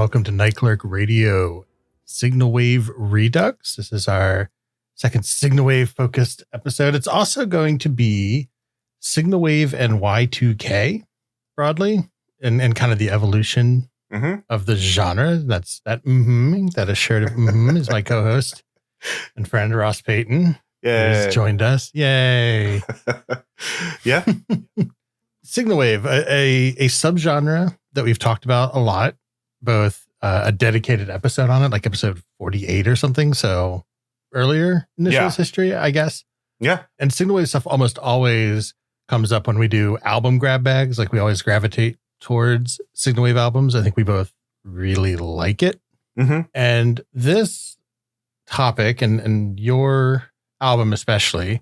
welcome to Night Clerk Radio, Signalwave Redux. This is our second Signalwave focused episode. It's also going to be Signalwave and Y2K broadly, and kind of the evolution of the genre. That's that assertive is my co-host and friend Ross Payton. Who's joined us. Yay. Yeah. Signalwave, a subgenre that we've talked about a lot, both a dedicated episode on it, like episode 48 or something. So earlier in the show's history, I guess. Yeah. And Signalwave stuff almost always comes up when we do album grab bags. Like we always gravitate towards Signalwave albums. I think we both really like it. And this topic and your album especially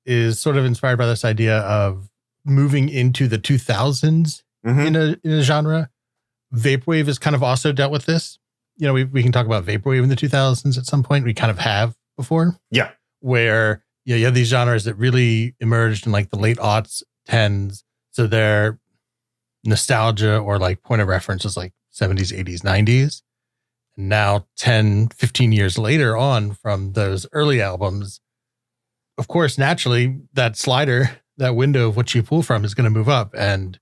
is sort of inspired by this idea of moving into the 2000s in a genre. Vaporwave has kind of also dealt with this. You know, we can talk about Vaporwave in the 2000s at some point. We kind of have before. Yeah. Where you have these genres that really emerged in like the late aughts, 10s. So their nostalgia or like point of reference is like 70s, 80s, 90s. And now 10, 15 years later on from those early albums, of course, naturally, that slider, that window of what you pull from is going to move up. And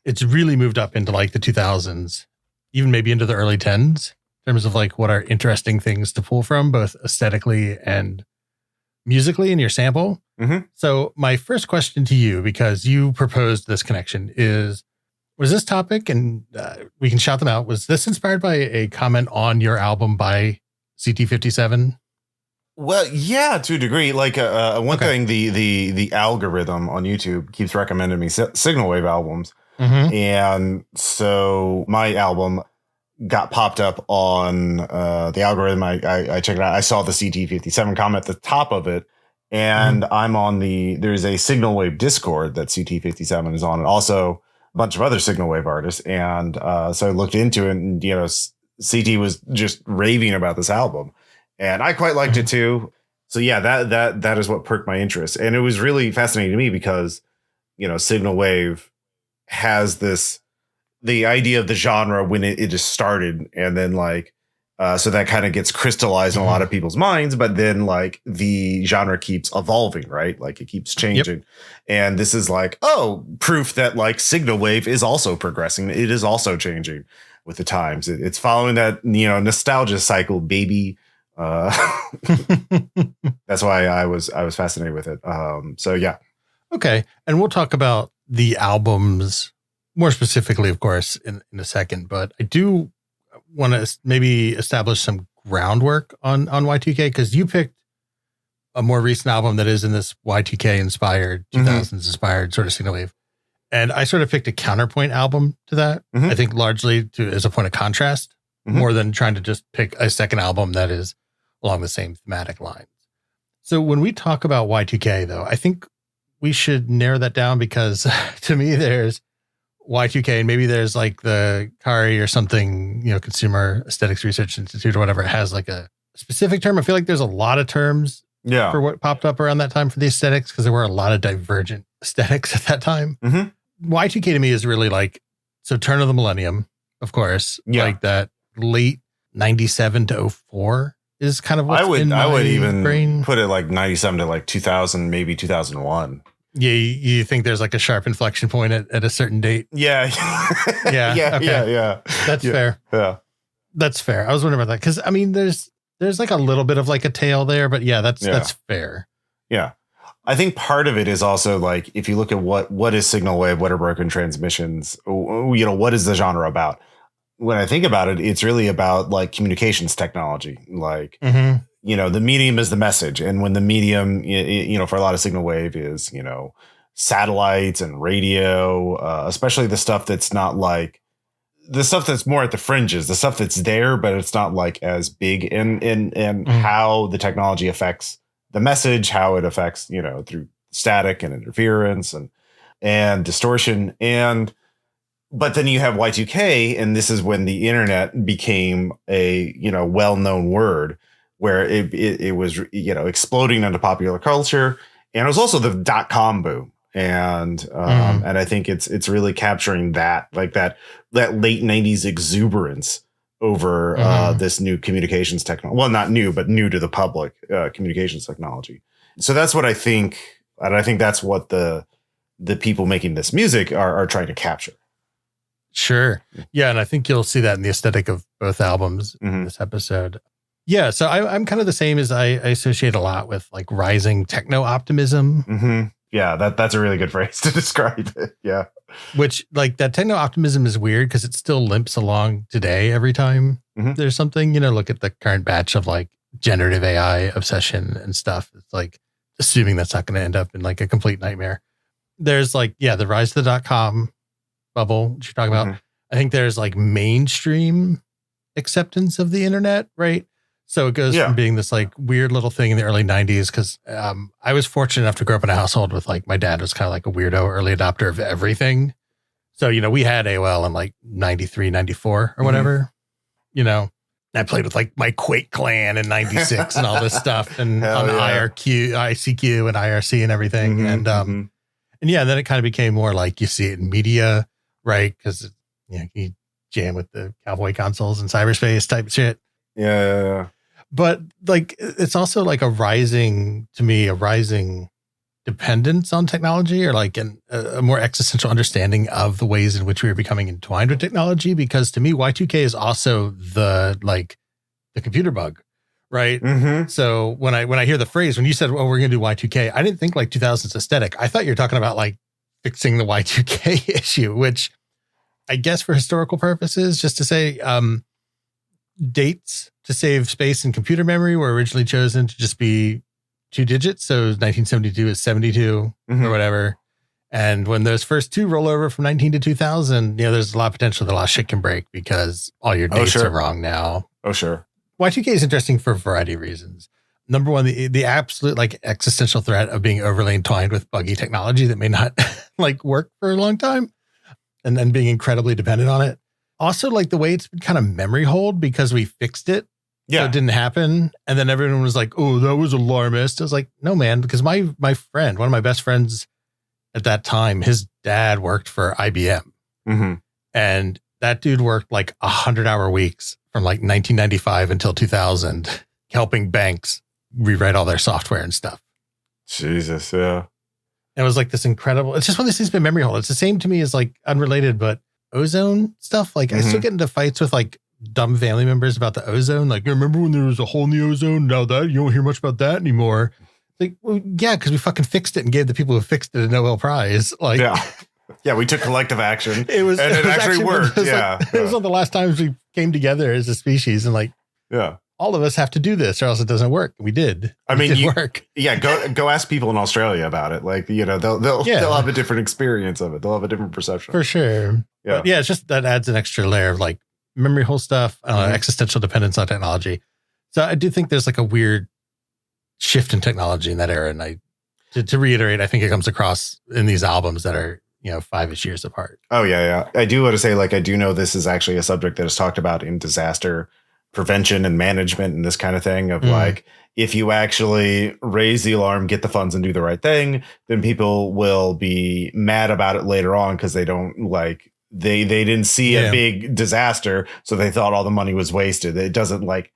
it's really moved up into like the 2000s, even maybe into the early 10s in terms of like what are interesting things to pull from, both aesthetically and musically in your sample. So my first question to you, because you proposed this connection, was this topic, and we can shout them out, was this inspired by a comment on your album by CT57? Well, yeah, to a degree. Like one thing, the algorithm on YouTube keeps recommending me Signalwave albums. And so my album got popped up on the algorithm. I checked it out. I saw the CT57 comment at the top of it. And I'm on there's a Signalwave Discord that CT57 is on, and also a bunch of other Signalwave artists. And so I looked into it, and, you know, CT was just raving about this album. And I quite liked it too. So yeah, that is what perked my interest. And it was really fascinating to me because, you know, Signalwave has the idea of the genre when it just started, and then like so that kind of gets crystallized in a lot of people's minds, but then like the genre keeps evolving, right? Like it keeps changing. And this is like, proof that like Signalwave is also progressing. It is also changing with the times. It's following that, you know, nostalgia cycle, baby. That's why I was fascinated with it. So yeah. Okay. And we'll talk about the albums more specifically, of course, in a second, but I do want to maybe establish some groundwork on Y2K, because you picked a more recent album that is in this Y2K inspired, 2000s inspired sort of Signalwave. And I sort of picked a counterpoint album to that. I think largely as a point of contrast, more than trying to just pick a second album that is along the same thematic lines. So when we talk about Y2K, though, I think we should narrow that down, because to me, there's Y2K, and maybe there's like the CARI or something, you know, Consumer Aesthetics Research Institute or whatever, it has like a specific term. I feel like there's a lot of terms for what popped up around that time for the aesthetics, because there were a lot of divergent aesthetics at that time. Y2K to me is really like, so turn of the millennium, of course, like that late 97 to 04 is kind of what's I would even brain. Put it like 97 to like 2000, maybe 2001. Yeah, you think there's like a sharp inflection point at a certain date? Yeah. Yeah. That's fair. Yeah. That's fair. I was wondering about that, because I mean, there's like a little bit of like a tail there, but that's fair. Yeah. I think part of it is also like, if you look at what is Signalwave, what are broken transmissions, you know, what is the genre about? When I think about it, it's really about like communications technology, like, you know, the medium is the message. And when the medium, you know, for a lot of Signalwave is, you know, satellites and radio, especially the stuff that's not like the stuff that's more at the fringes, the stuff that's there, but it's not like as big in how the technology affects the message, how it affects, you know, through static and interference and distortion. But then you have Y2K, and this is when the internet became a, you know, well-known word, where it was, you know, exploding into popular culture. And it was also the .com boom. And I think it's really capturing that, like that late 90s exuberance over this new communications technology. Well, not new, but new to the public communications technology. So that's what I think. And I think that's what the people making this music are trying to capture. Sure. Yeah. And I think you'll see that in the aesthetic of both albums in this episode. Yeah. So I'm kind of the same as I associate a lot with like rising techno optimism. Mm-hmm. Yeah, that's a really good phrase to describe it. Yeah. Which, like, that techno optimism is weird because it still limps along today every time there's something, look at the current batch of like generative AI obsession and stuff. It's like assuming that's not going to end up in like a complete nightmare. There's like, the rise of the .com bubble, which you're talking about. I think there's like mainstream acceptance of the internet, right? So it goes from being this like weird little thing in the early 90s because I was fortunate enough to grow up in a household with like my dad was kind of like a weirdo early adopter of everything. So, we had AOL in like 93, 94 or whatever, I played with like my Quake clan in 96 and all this stuff and on IRQ, ICQ and IRC and everything. And then it kind of became more like you see it in media, right? Because you jam with the cowboy consoles and cyberspace type shit. Yeah. But like, it's also like a rising dependence on technology or like a more existential understanding of the ways in which we are becoming entwined with technology. Because to me, Y2K is also the computer bug, right? So when I hear the phrase, when you said, we're going to do Y2K, I didn't think like 2000s aesthetic. I thought you were talking about like fixing the Y2K issue, which I guess for historical purposes, just to say, dates to save space in computer memory were originally chosen to just be 2 digits. So 1972 is 72 or whatever. And when those first two roll over from 19 to 2000, there's a lot of potential that a lot of shit can break because all your dates are wrong now. Oh, sure. Y2K is interesting for a variety of reasons. Number one, the absolute like existential threat of being overly entwined with buggy technology that may not like work for a long time and then being incredibly dependent on it. Also, like the way it's been kind of memory hold because we fixed it. Yeah. So it didn't happen. And then everyone was like, oh, that was alarmist. I was like, no, man, because my friend, one of my best friends at that time, his dad worked for IBM. And that dude worked like 100-hour weeks from like 1995 until 2000, helping banks rewrite all their software and stuff. Jesus. Yeah. And it was like this incredible, it's just one of these things been memory hold. It's the same to me as like unrelated, but ozone stuff. Like I still get into fights with like dumb family members about the ozone. Like, remember when there was a hole in the ozone? Now that you don't hear much about that anymore. Like, well, yeah, because we fucking fixed it and gave the people who fixed it a Nobel Prize. Like, yeah, we took collective action. It actually worked. Yeah, it was one of the last times we came together as a species, and like, all of us have to do this, or else it doesn't work. We did. Work. Yeah, go ask people in Australia about it. Like, they'll have a different experience of it. They'll have a different perception for sure. Yeah, but it's just that adds an extra layer of like memory hole stuff, existential dependence on technology. So I do think there's like a weird shift in technology in that era. And to reiterate, I think it comes across in these albums that are, 5-ish years apart. Oh, yeah. I do want to say, like, I do know this is actually a subject that is talked about in disaster prevention and management and this kind of thing of like, if you actually raise the alarm, get the funds and do the right thing, then people will be mad about it later on because they don't like, they didn't see a big disaster. So they thought all the money was wasted. It doesn't like,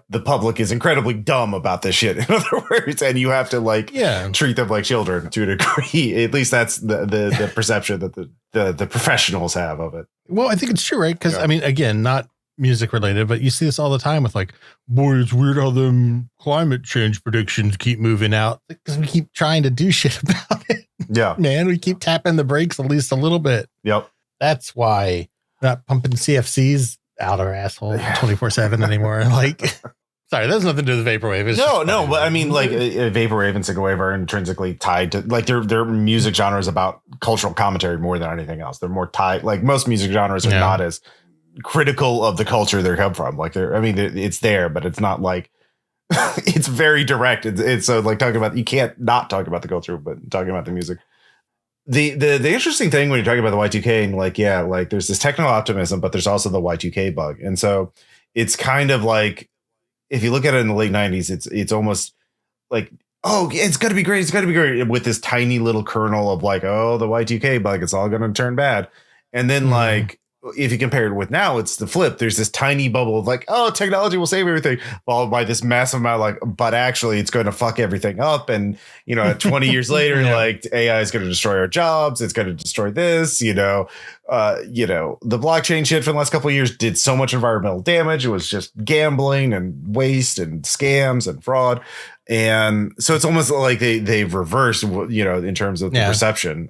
the public is incredibly dumb about this shit. In other words, and you have to like treat them like children to a degree. At least that's the perception that the professionals have of it. Well, I think it's true, right? Because I mean, again, not music related, but you see this all the time with like, boy, it's weird how them climate change predictions keep moving out because we keep trying to do shit about it. Yeah, man, we keep tapping the brakes at least a little bit. Yep, that's why we're not pumping CFCs out our asshole 24/7 anymore. Like, sorry, that has nothing to do with vaporwave. It's no, but I mean, like, vaporwave and Signalwave are intrinsically tied to, like, their music genres about cultural commentary more than anything else. They're more tied. Like, most music genres are not as critical of the culture they come from. Like, it's there, but it's not like it's very direct. It's so like talking about, you can't not talk about the culture, but talking about the music. The interesting thing when you're talking about the Y2K and like, there's this techno optimism, but there's also the Y2K bug. And so it's kind of like, if you look at it in the late 90s, it's almost like oh, it's going to be great. It's going to be great with this tiny little kernel of like, oh, the Y2K bug, it's all going to turn bad. And then like, if you compare it with now, it's the flip. There's this tiny bubble of like, oh, technology will save everything, followed by this massive amount like, but actually it's going to fuck everything up. And, 20 years later, like AI is going to destroy our jobs. It's going to destroy this, the blockchain shit for the last couple of years did so much environmental damage. It was just gambling and waste and scams and fraud. And so it's almost like they've reversed, in terms of the perception.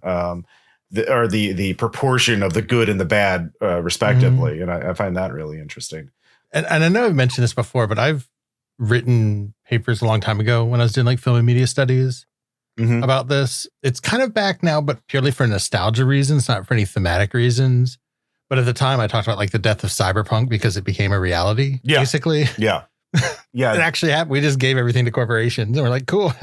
The proportion of the good and the bad, respectively. And I find that really interesting. And I know I've mentioned this before, but I've written papers a long time ago when I was doing like film and media studies about this. It's kind of back now, but purely for nostalgia reasons, not for any thematic reasons. But at the time I talked about like the death of cyberpunk because it became a reality, basically. Yeah. Yeah, it actually happened. We just gave everything to corporations, and we're like, "Cool."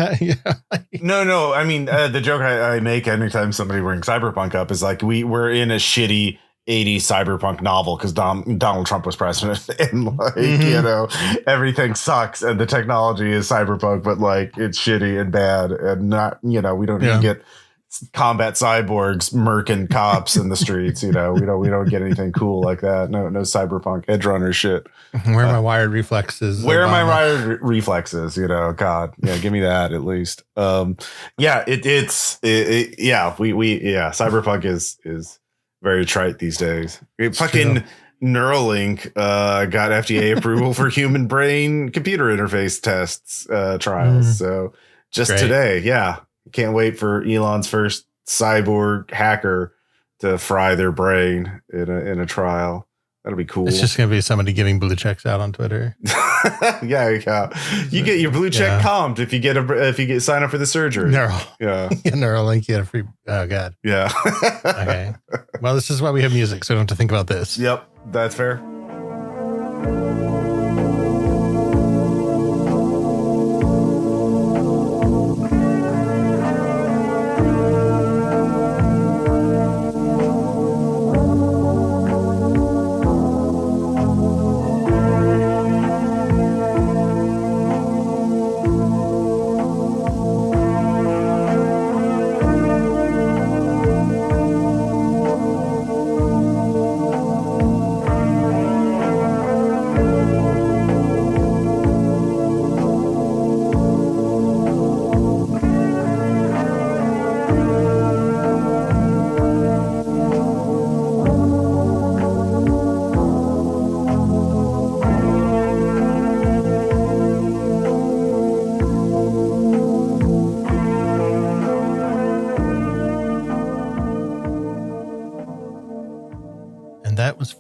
No. I mean, the joke I make anytime somebody brings cyberpunk up is like we're in a shitty '80s cyberpunk novel because Donald Trump was president, and like everything sucks, and the technology is cyberpunk, but like it's shitty and bad, and not we don't even get combat cyborgs murking cops in the streets. We don't get anything cool like that. No cyberpunk edge runner shit. Where are my wired reflexes? Where are my wired reflexes? God, yeah, give me that at least. Cyberpunk is very trite these days. Fucking Neuralink got FDA approval for human brain computer interface tests trials. So just today, can't wait for Elon's first cyborg hacker to fry their brain in a trial. That'll be cool. It's just going to be somebody giving blue checks out on Twitter. Yeah. You get your blue check comped if you sign up for the surgery. Neuralink, you get a free. Oh God. Yeah. Okay. Well, this is why we have music, so we don't have to think about this. Yep, that's fair.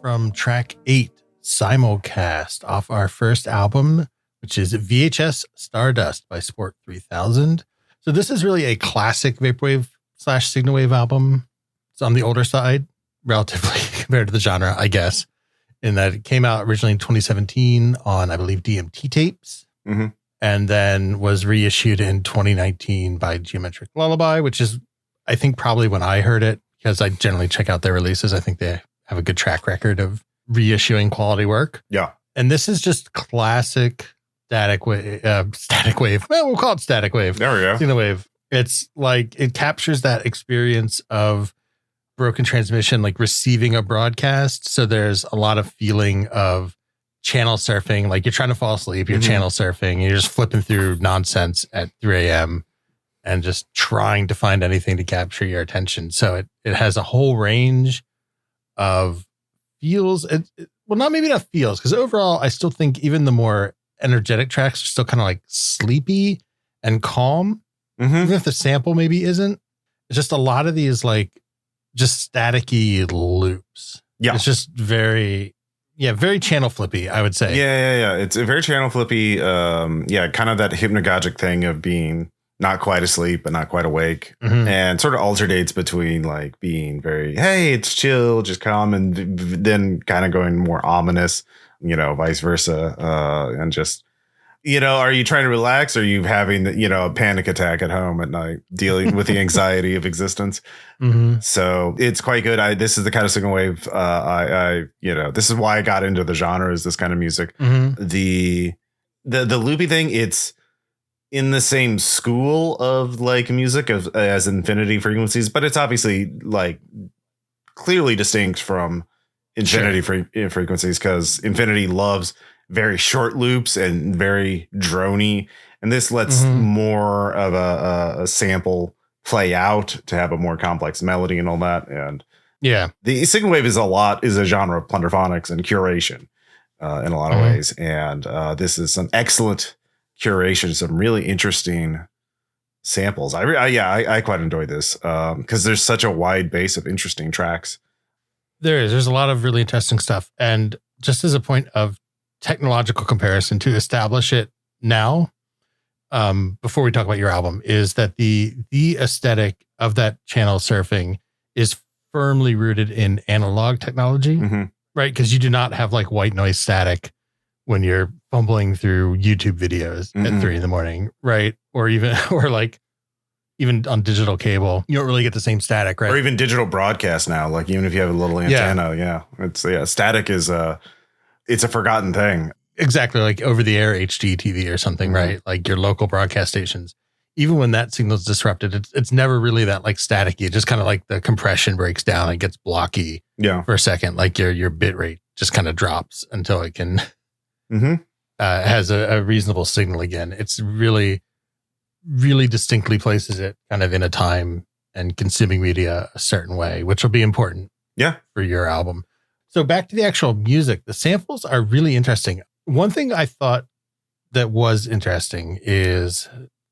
From track 8, Simulcast, off our first album, which is VHS Stardust by Sport 3000. So this is really a classic vaporwave / Signalwave album. It's on the older side, relatively, compared to the genre, I guess, in that it came out originally in 2017 on, I believe, DMT tapes, and then was reissued in 2019 by Geometric Lullaby, which is, I think, probably when I heard it, because I generally check out their releases. I think they have a good track record of reissuing quality work. Yeah. And this is just classic static wave. Well, we'll call it static wave. There we go. Signalwave. It's like, it captures that experience of broken transmission, like receiving a broadcast. So there's a lot of feeling of channel surfing. Like you're trying to fall asleep, you're channel surfing, you're just flipping through nonsense at 3 a.m. and just trying to find anything to capture your attention. So it has a whole range of feels. Not feels, because overall I still think even the more energetic tracks are still kind of like sleepy and calm, even if the sample maybe isn't. It's just a lot of these like just staticky loops. It's just very channel flippy, I would say. Yeah. It's a very channel flippy. Kind of that hypnagogic thing of being not quite asleep, but not quite awake, and sort of alternates between like being very, hey, it's chill, just calm, and then kind of going more ominous, vice versa. And just, are you trying to relax? Or are you having, a panic attack at home at night, dealing with the anxiety of existence? So it's quite good. This is the kind of Signalwave, this is why I got into the genre, is this kind of music. The loopy thing, in the same school of like music as infinity frequencies, but it's obviously like clearly distinct from infinity frequencies, because infinity loves very short loops and very drony, and this lets more of a sample play out to have a more complex melody and all that. And yeah, the Signalwave is a genre of plunderphonics and curation in a lot of ways, and this is some excellent curation, some really interesting samples. I quite enjoy this because there's such a wide base of interesting tracks. There's a lot of really interesting stuff. And just as a point of technological comparison to establish it now, before we talk about your album, is that the aesthetic of that channel surfing is firmly rooted in analog technology, right? Because you do not have like white noise static when you're fumbling through YouTube videos at 3 a.m, right? Or even on digital cable, you don't really get the same static, right? Or even digital broadcast now, like even if you have a little antenna, static is it's a forgotten thing. Exactly, like over the air HD TV or something, right? Like your local broadcast stations. Even when that signal is disrupted, it's never really that like staticky. It just kind of like the compression breaks down, it gets blocky for a second, like your bit rate just kind of drops until it can has a reasonable signal again. It's really distinctly places it kind of in a time and consuming media a certain way, which will be important for your album. So back to the actual music, the samples are really interesting. One thing I thought that was interesting is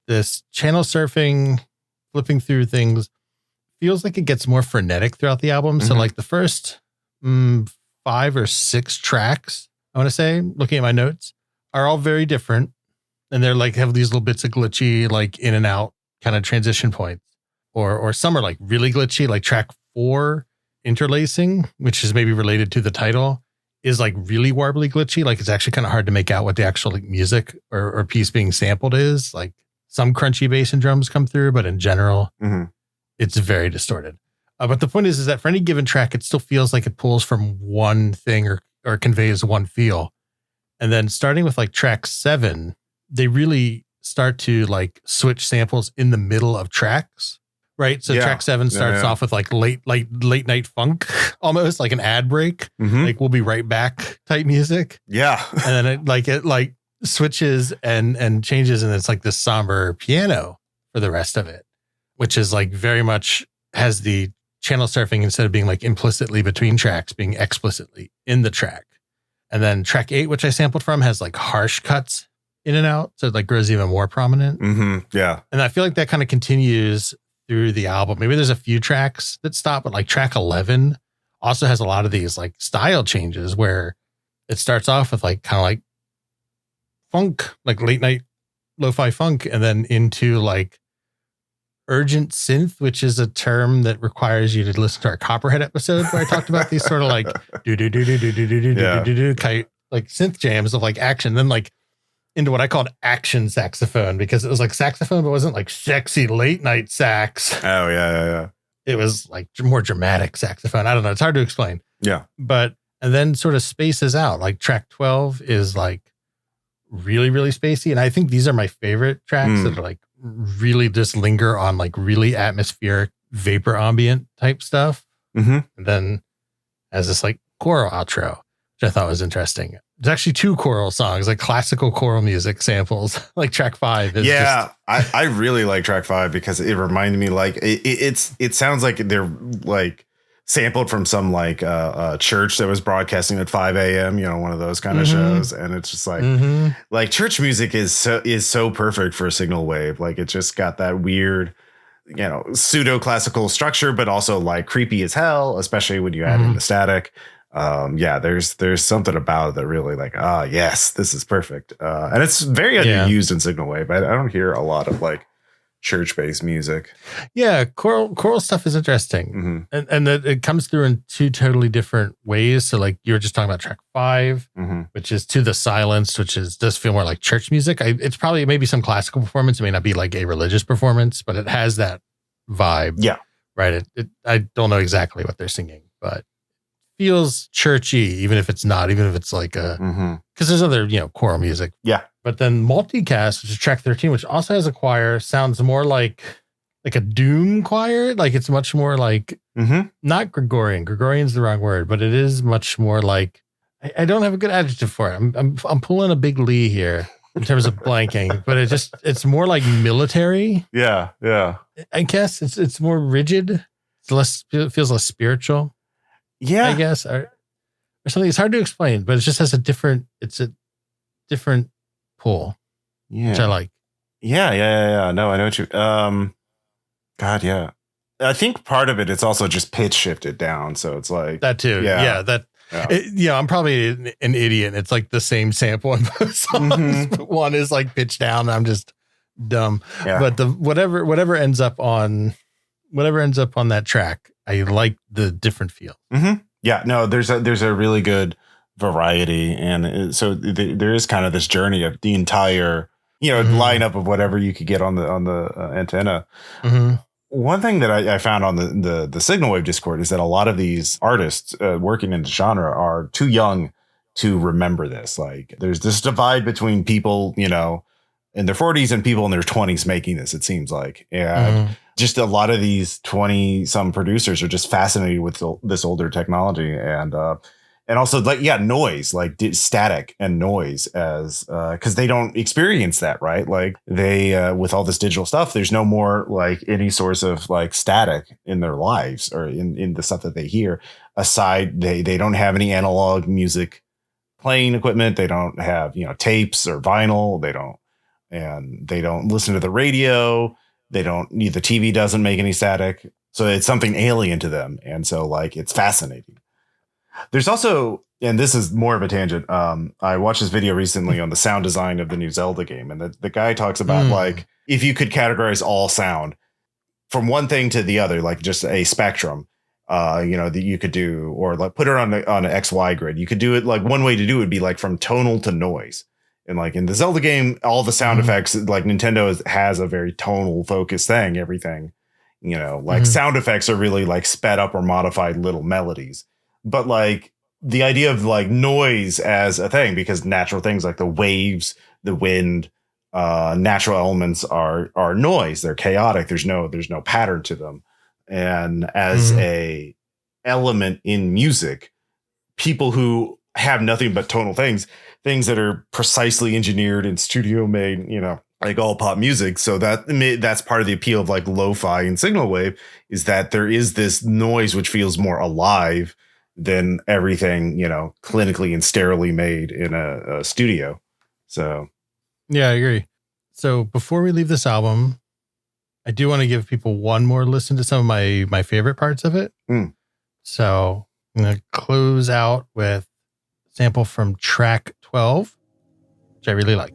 this channel surfing, flipping through things, feels like it gets more frenetic throughout the album. So like the first 5 or 6 tracks, I want to say, looking at my notes, are all very different. And they're like have these little bits of glitchy, like in and out kind of transition points, or some are like really glitchy, like track 4 interlacing, which is maybe related to the title, is like really warbly glitchy. Like it's actually kind of hard to make out what the actual like music or piece being sampled is. Like some crunchy bass and drums come through, but in general, it's very distorted. But the point is that for any given track, it still feels like it pulls from one thing or conveys one feel. And then starting with like track 7, they really start to like switch samples in the middle of tracks, right? So track 7 starts off with like late night funk, almost like an ad break, like we'll be right back type music. Yeah. And then it switches and changes, and it's like this somber piano for the rest of it, which is like very much has the channel surfing, instead of being like implicitly between tracks, being explicitly in the track. And then track 8, which I sampled from, has like harsh cuts in and out, so it like grows even more prominent. Yeah. And I feel like that kind of continues through the album. Maybe there's a few tracks that stop, but like track 11 also has a lot of these like style changes where it starts off with like kind of like funk, like late night lo-fi funk, and then into like urgent synth, which is a term that requires you to listen to our Copperhead episode where I talked about these sort of like do do do do do do do do do do like synth jams of like action, then like into what I called action saxophone, because it was like saxophone, but it wasn't like sexy late night sax. Oh yeah. It was like more dramatic saxophone. I don't know. It's hard to explain. Yeah. But, and then sort of spaces out. Like track 12 is like really, really spacey. And I think these are my favorite tracks that are like really just linger on like really atmospheric vapor ambient type stuff. And then has this like choral outro, which I thought was interesting. There's actually 2 choral songs, like classical choral music samples. Like track 5 is I really like track 5 because it reminded me like it sounds like they're like sampled from some like church that was broadcasting at 5 a.m. One of those kind of shows, and it's just like church music is so perfect for a Signalwave. Like it just got that weird, pseudo classical structure, but also like creepy as hell, especially when you add in the static. There's something about it that really like, yes, this is perfect. And it's very underused in Signalwave. I don't hear a lot of like church-based music. Yeah, choral stuff is interesting. And that it comes through in 2 totally different ways. So like you were just talking about track 5, which is To the Silence, which does feel more like church music. It's probably maybe some classical performance. It may not be like a religious performance, but it has that vibe. Yeah. Right. I don't know exactly what they're singing, but feels churchy, even if it's not, even if it's like because there's other, choral music. Yeah. But then Multicast, which is track 13, which also has a choir, sounds more like a doom choir. Like it's much more like not Gregorian. Gregorian's the wrong word, but it is much more like I don't have a good adjective for it. I'm pulling a big Lee here in terms of blanking, but it's more like military. Yeah. I guess it's more rigid. It feels less spiritual. Yeah, I guess or something. It's hard to explain, but it just has a different pull. Yeah, which I like. Yeah. No, I know what you. God, yeah. I think part of it's also just pitch shifted down, so it's like that too. I'm probably an idiot. It's like the same sample in both songs, but one is like pitched down. And I'm just dumb. Yeah. But the whatever ends up on that track, I like the different feel. Yeah, no, there's a really good variety, and so there is kind of this journey of the entire lineup of whatever you could get on the antenna. One thing that I found on the Signalwave Discord is that a lot of these artists working in the genre are too young to remember this. Like there's this divide between people, in their 40s and people in their 20s making this, it seems like. And just a lot of these 20 some producers are just fascinated with this older technology and also noise, like static and noise as because they don't experience that, right? Like they with all this digital stuff, there's no more like any source of like static in their lives or in the stuff that they hear. Aside, they don't have any analog music playing equipment. They don't have tapes or vinyl. They don't listen to the radio. The TV doesn't make any static. So it's something alien to them. And so like it's fascinating. There's also, and this is more of a tangent. I watched this video recently on the sound design of the new Zelda game. And the guy talks about like, if you could categorize all sound from one thing to the other, like just a spectrum, that you could do, or like put it on an XY grid. You could do it like one way to do it would be like from tonal to noise. And like in the Zelda game, all the sound effects, like Nintendo has a very tonal focused thing, everything, sound effects are really like sped up or modified little melodies. But like the idea of like noise as a thing, because natural things like the waves, the wind, natural elements are noise. They're chaotic. There's no pattern to them. And as a element in music, people who have nothing but tonal things that are precisely engineered and studio made, like all pop music. So that's part of the appeal of like lo-fi and Signalwave is that there is this noise which feels more alive than everything, clinically and sterilely made in a studio. So, yeah, I agree. So before we leave this album, I do want to give people one more listen to some of my favorite parts of it. So I'm going to close out with a sample from track 12, which I really like.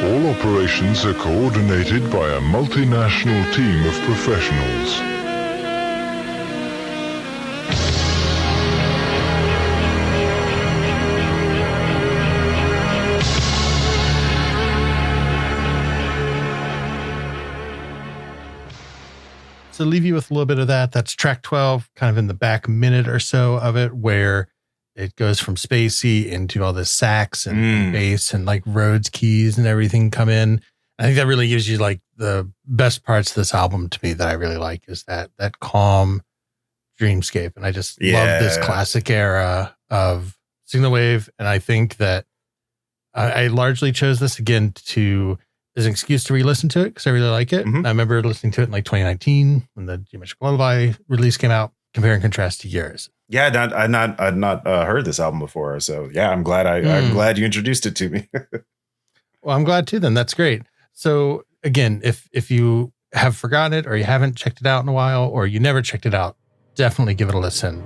All operations are coordinated by a multinational team of professionals. So leave you with a little bit of that. That's track 12, kind of in the back minute or so of it, where it goes from spacey into all this sax and bass and like Rhodes keys and everything come in. I think that really gives you like the best parts of this album to me that I really like is that calm dreamscape. And I just love this classic era of Signalwave. And I think that I largely chose this again as an excuse to re-listen to it because I really like it. I remember listening to it in like 2019 when the Geometric Lullaby release came out, compare and contrast to yours. Yeah, I'd not heard this album before, so yeah, I'm glad I'm glad you introduced it to me. Well, I'm glad too. Then that's great. So again, if you have forgotten it or you haven't checked it out in a while or you never checked it out, definitely give it a listen.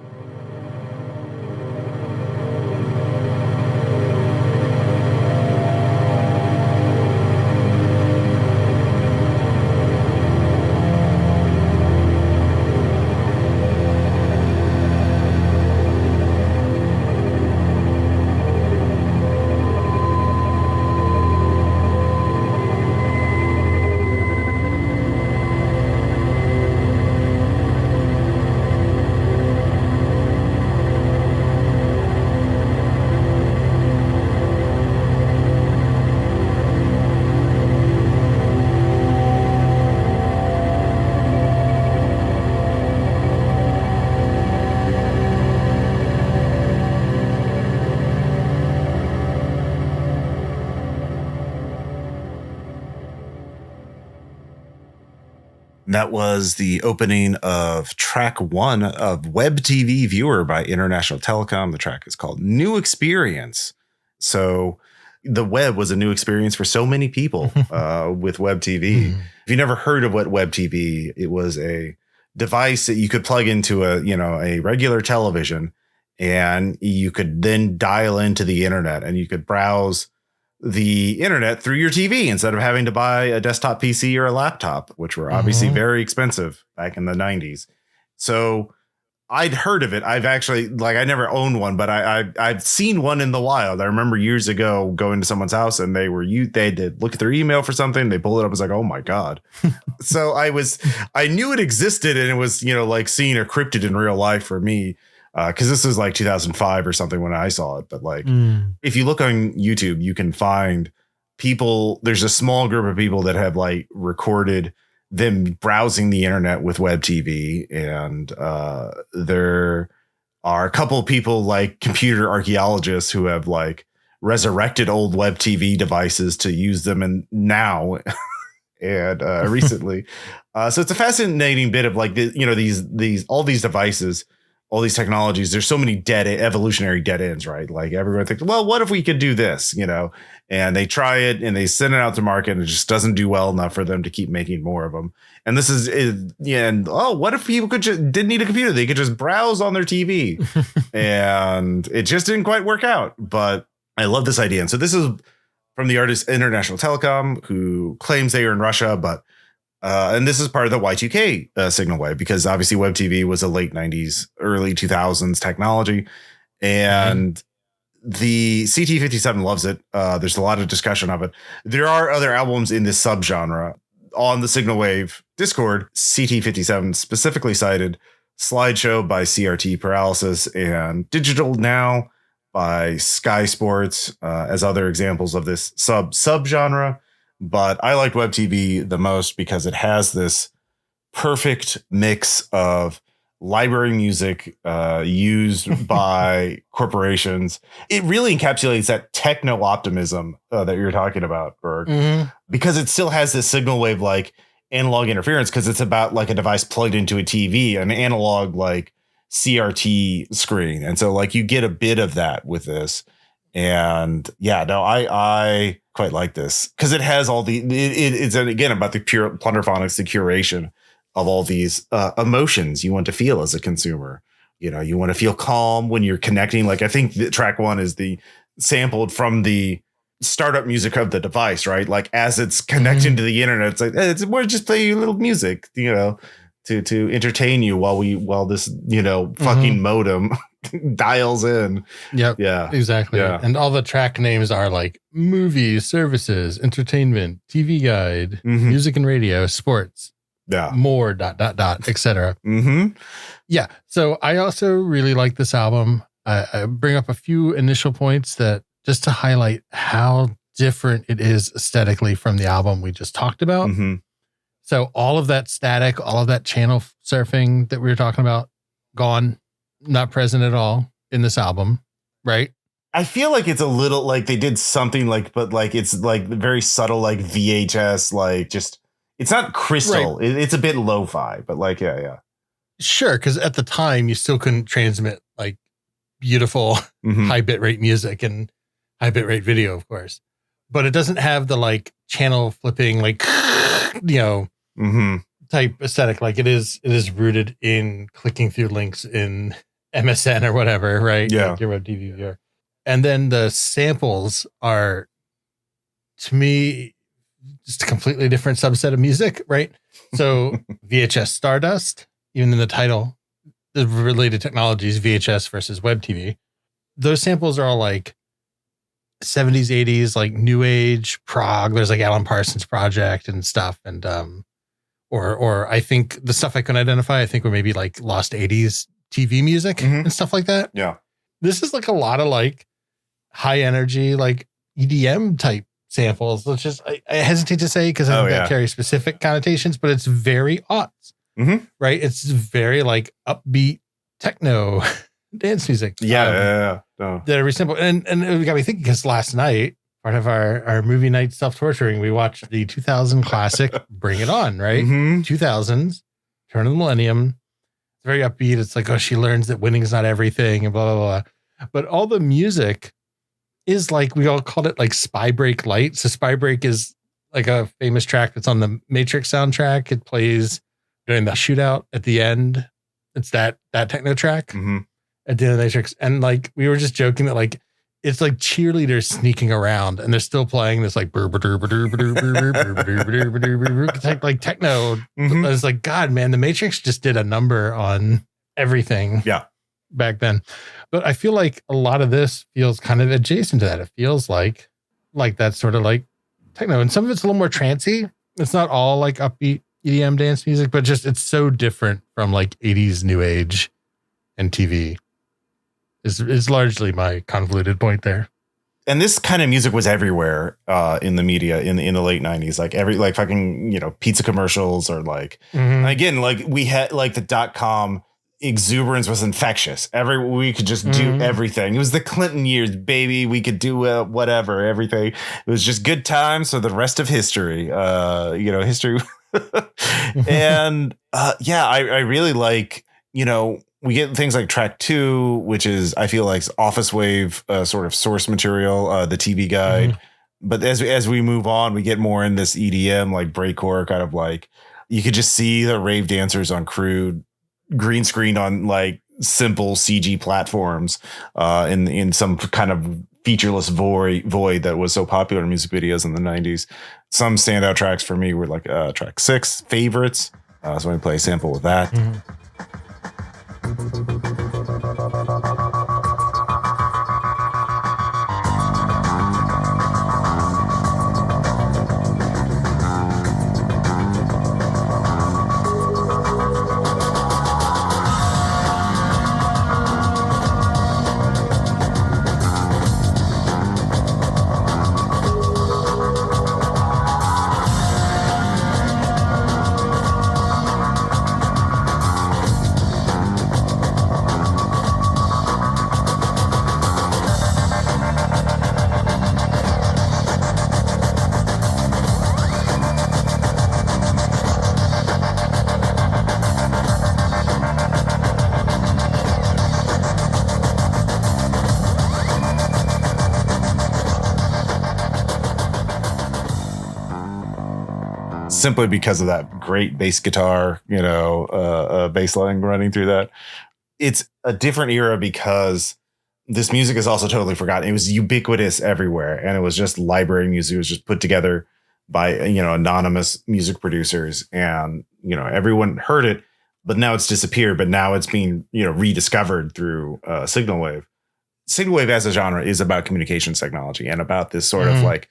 That was the opening of track 1 of WebTV Viewer by International Telecom. The track is called New Experience. So the web was a new experience for so many people with WebTV. If you never heard of what WebTV, it was a device that you could plug into a regular television, and you could then dial into the internet and you could browse the internet through your TV instead of having to buy a desktop PC or a laptop, which were obviously very expensive back in the 90s. So I'd heard of it. I've actually, I never owned one, but I've seen one in the wild. I remember years ago going to someone's house and they did look at their email for something. They pull it up. I was like, oh my God. So I knew it existed, and it was, like seeing a cryptid in real life for me. Because this was like 2005 or something when I saw it. But if you look on YouTube, you can find people. There's a small group of people that have recorded them browsing the internet with WebTV. And there are a couple of people like computer archaeologists who have resurrected old WebTV devices to use them now and recently. So it's a fascinating bit of these all these devices, all these technologies. There's so many evolutionary dead ends, right? Everyone thinks, well, what if we could do this, and they try it and they send it out to market and it just doesn't do well enough for them to keep making more of them. And this is, what if people didn't need a computer? They could just browse on their TV and it just didn't quite work out. But I love this idea. And so this is from the artist International Telecom, who claims they are in Russia, but and this is part of the Y2K Signalwave, because obviously WebTV was a late 90s, early 2000s technology. And the CT57 loves it. There's a lot of discussion of it. There are other albums in this subgenre. On the Signalwave Discord, CT57 specifically cited Slideshow by CRT Paralysis and Digital Now by Sky Sports as other examples of this subgenre. But I like WebTV the most because it has this perfect mix of library music used by corporations. It really encapsulates that techno optimism that you're talking about, Berg, because it still has this Signalwave analog interference, because it's about a device plugged into a TV, an analog CRT screen. And so you get a bit of that with this. And I quite like this because it has all it's again about the pure plunderphonics, the curation of all these emotions you want to feel as a consumer. You want to feel calm when you're connecting. I think track 1 is the sampled from the startup music of the device, right? As it's connecting to the internet, it's we're just playing a little music, to entertain you while this fucking modem dials in. Yep. Yeah. Exactly. Yeah. And all the track names are movies, services, entertainment, TV guide, music and radio, sports. Yeah. More ... etc. Yeah. So I also really like this album. I bring up a few initial points that just to highlight how different it is aesthetically from the album we just talked about. So all of that static, all of that channel surfing that we were talking about, gone, not present at all in this album, right? I feel it's a little they did something but it's very subtle, VHS, just it's not crystal. Right. It's a bit lo-fi, but yeah. Sure, because at the time you still couldn't transmit beautiful high bitrate music and high bitrate video, of course. But it doesn't have the channel flipping, type aesthetic. Like it is rooted in clicking through links in MSN or whatever, right? Yeah. Like your WebTV viewer. And then the samples are, to me, just a completely different subset of music, right? So VHS Stardust, even in the title, the related technologies, VHS versus WebTV, those samples are all like 70s, 80s, like new age prog. There's like Alan Parsons Project and stuff. And, or I think the stuff I can identify, I think were maybe like lost 80s TV music and stuff like that. Yeah. This is like a lot of like high energy, like EDM type samples. Let's just, I hesitate to say because I think that carries specific connotations, but it's very aughts, right? It's very like upbeat techno dance music. Yeah. That every sample, and it got me thinking because last night, part of our movie night self-torturing, we watched the 2000 classic Bring It On, right? 2000s, turn of the millennium. It's very upbeat. It's like, oh, she learns that winning is not everything and blah, blah, blah. But all the music is like, we all called it like Spy Break Light. So Spy Break is like a famous track that's on the Matrix soundtrack. It plays during the shootout at the end. It's that techno track at the end of the Matrix. And like, we were just joking that like, it's like cheerleaders sneaking around and they're still playing this like like techno. It's like, God, man, the Matrix just did a number on everything back then. But I feel like a lot of this feels kind of adjacent to that. It feels like that sort of like techno, and some of it's a little more trancy. It's not all like upbeat EDM dance music, but just it's so different from like 80s new age and TV. Is largely my convoluted point there. And this kind of music was everywhere in the media in the late 90s, like fucking, pizza commercials or like, again, like we had like the .com exuberance was infectious. We could just do everything. It was the Clinton years, baby. We could do whatever, everything. It was just good times. So the rest of history, history. And I really like, we get things like track 2, which is, I feel like Office Wave sort of source material, the TV guide. But as we move on, we get more in this EDM, like breakcore kind of like, you could just see the rave dancers on crude green screen on like simple CG platforms in some kind of featureless void that was so popular in music videos in the 90s. Some standout tracks for me were like track 6, Favorites. So I'm going to play a sample with that. Simply because of that great bass guitar, bass line running through that. It's a different era because this music is also totally forgotten. It was ubiquitous everywhere, and it was just library music. It was just put together by, anonymous music producers, and, everyone heard it, but now it's disappeared. But now it's being, rediscovered through Signalwave. Signalwave as a genre is about communications technology and about this sort of like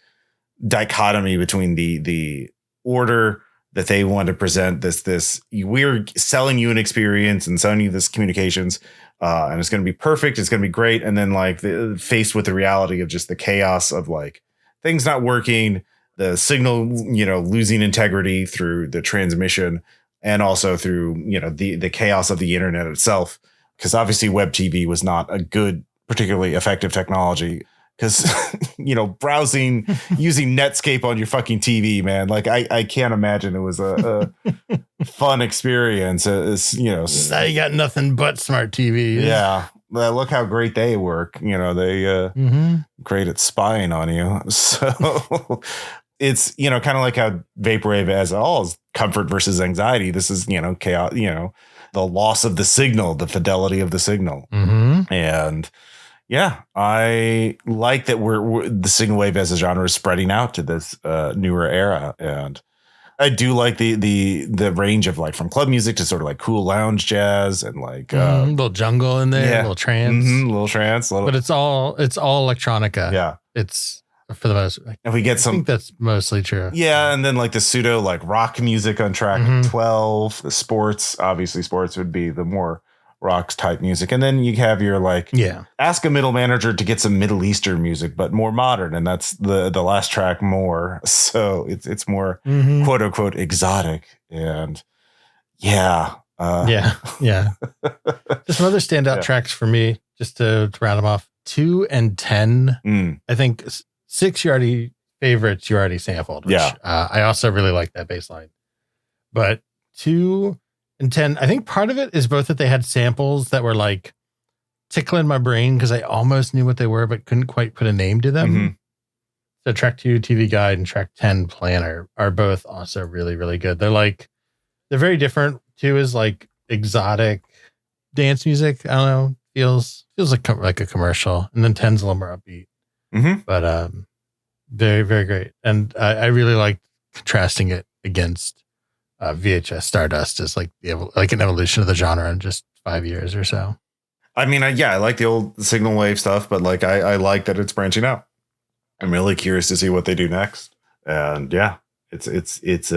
dichotomy between the order that they want to present this we're selling you an experience and selling you this communications and it's going to be perfect, it's going to be great, and then like faced with the reality of just the chaos of like things not working, the signal losing integrity through the transmission, and also through the chaos of the internet itself, because obviously WebTV was not a good, particularly effective technology. Because, browsing using Netscape on your fucking TV, man, like I can't imagine it was a fun experience. Now you got nothing but smart TVs. Yeah. Look how great they work. They great at spying on you. So it's, kind of like how vaporwave as all is comfort versus anxiety. This is, chaos, the loss of the signal, the fidelity of the signal. Mm-hmm. And yeah, I like that the Signalwave as a genre is spreading out to this newer era. And I do like the range of like from club music to sort of like cool lounge jazz and like a little jungle in there, a little trance, but it's all electronica. Yeah, it's for the most. And we get I think that's mostly true. Yeah, and then like the pseudo like rock music on track 12. The sports would be the more rocks type music, and then you have your like ask a middle manager to get some Middle Eastern music but more modern, and that's the last track more, so it's more quote unquote exotic. And just some other standout tracks for me just to round them off. 2 and 10. I think 6 you already sampled, which I also really like that bass line, but 2 and 10, I think part of it is both that they had samples that were like tickling my brain because I almost knew what they were, but couldn't quite put a name to them. So track 2, TV Guide, and track 10, Planner, are both also really, really good. They're very different. 2 is like exotic dance music. I don't know. Feels like a commercial. And then 10's a little more upbeat. But very, very great. And I really like contrasting it against VHS Stardust is like an evolution of the genre in just 5 years or so. I mean, I like the old Signal Wave stuff, but like I like that it's branching out. I'm really curious to see what they do next. And it's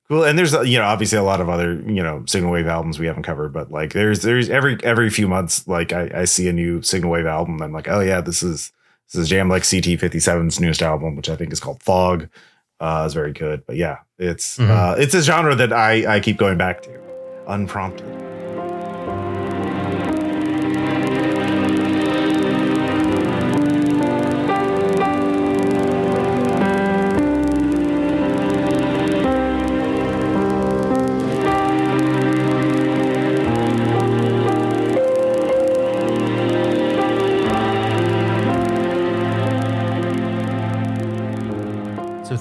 cool. And there's obviously a lot of other Signal Wave albums we haven't covered, but like there's every few months like I see a new Signal Wave album. And I'm like, oh yeah, this is jam. Like CT57's newest album, which I think is called Fog. Is very good, but yeah, it's a genre that I keep going back to, unprompted.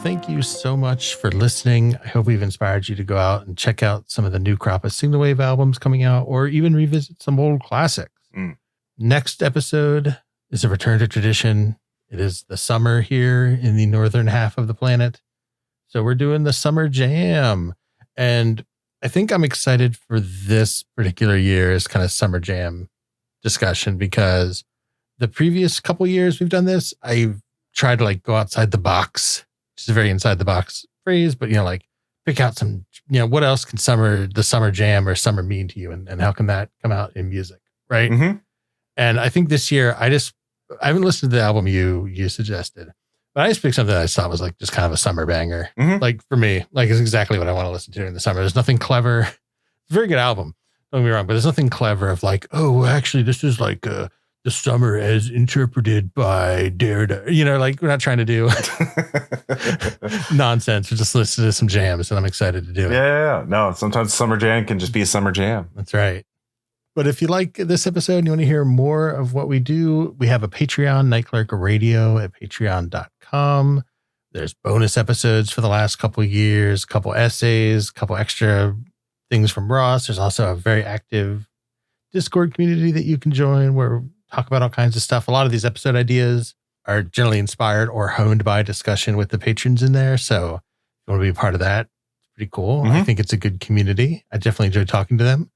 Thank you so much for listening. I hope we've inspired you to go out and check out some of the new crop of Signalwave albums coming out, or even revisit some old classics. Next episode is a return to tradition. It is the summer here in the northern half of the planet. So we're doing the summer jam. And I think I'm excited for this particular year's kind of summer jam discussion, because the previous couple years we've done this, I've tried to like go outside the box. It's a very inside the box phrase, but like pick out some, what else can the summer jam or summer mean to you, and how can that come out in music, right? And I think this year I haven't listened to the album you suggested, but I just picked something that I thought was like just kind of a summer banger. Like for me, like it's exactly what I want to listen to in the summer. There's nothing clever. It's a very good album. Don't get me wrong, but there's nothing clever of like, oh, actually this is like the summer as interpreted by Derrida. Like we're not trying to do nonsense. We're just listening to some jams, and I'm excited to do it. Yeah. No, sometimes summer jam can just be a summer jam. That's right. But if you like this episode and you want to hear more of what we do, we have a Patreon, Night Clerk Radio at patreon.com. There's bonus episodes for the last couple of years, couple essays, couple extra things from Ross. There's also a very active Discord community that you can join where talk about all kinds of stuff. A lot of these episode ideas are generally inspired or honed by discussion with the patrons in there. So if you want to be a part of that, it's pretty cool. I think it's a good community. I definitely enjoy talking to them.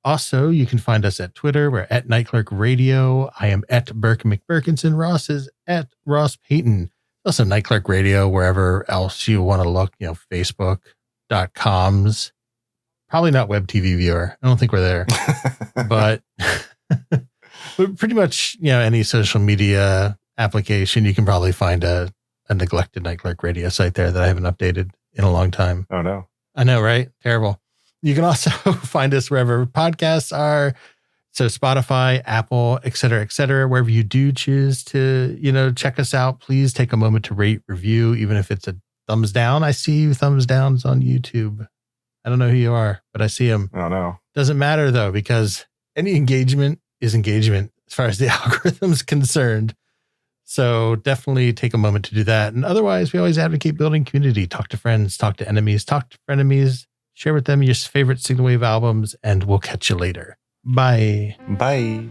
Also, you can find us at Twitter. We're at Night Clerk Radio. I am at Burke McBurkinson. Ross is at Ross Payton. Also Night Clerk Radio, wherever else you want to look, Facebook.com's. Probably not WebTV viewer. I don't think we're there, but pretty much, any social media application, you can probably find a neglected Night Clerk Radio site there that I haven't updated in a long time. Oh, no. I know, right? Terrible. You can also find us wherever podcasts are. So Spotify, Apple, et cetera, wherever you do choose to, check us out, please take a moment to rate, review, even if it's a thumbs down. I see you thumbs downs on YouTube. I don't know who you are, but I see them. Oh, no. Doesn't matter, though, because any engagement is engagement as far as the algorithm's concerned. So definitely take a moment to do that. And otherwise, we always advocate building community. Talk to friends, talk to enemies, talk to frenemies, share with them your favorite Signalwave albums, and we'll catch you later. Bye. Bye.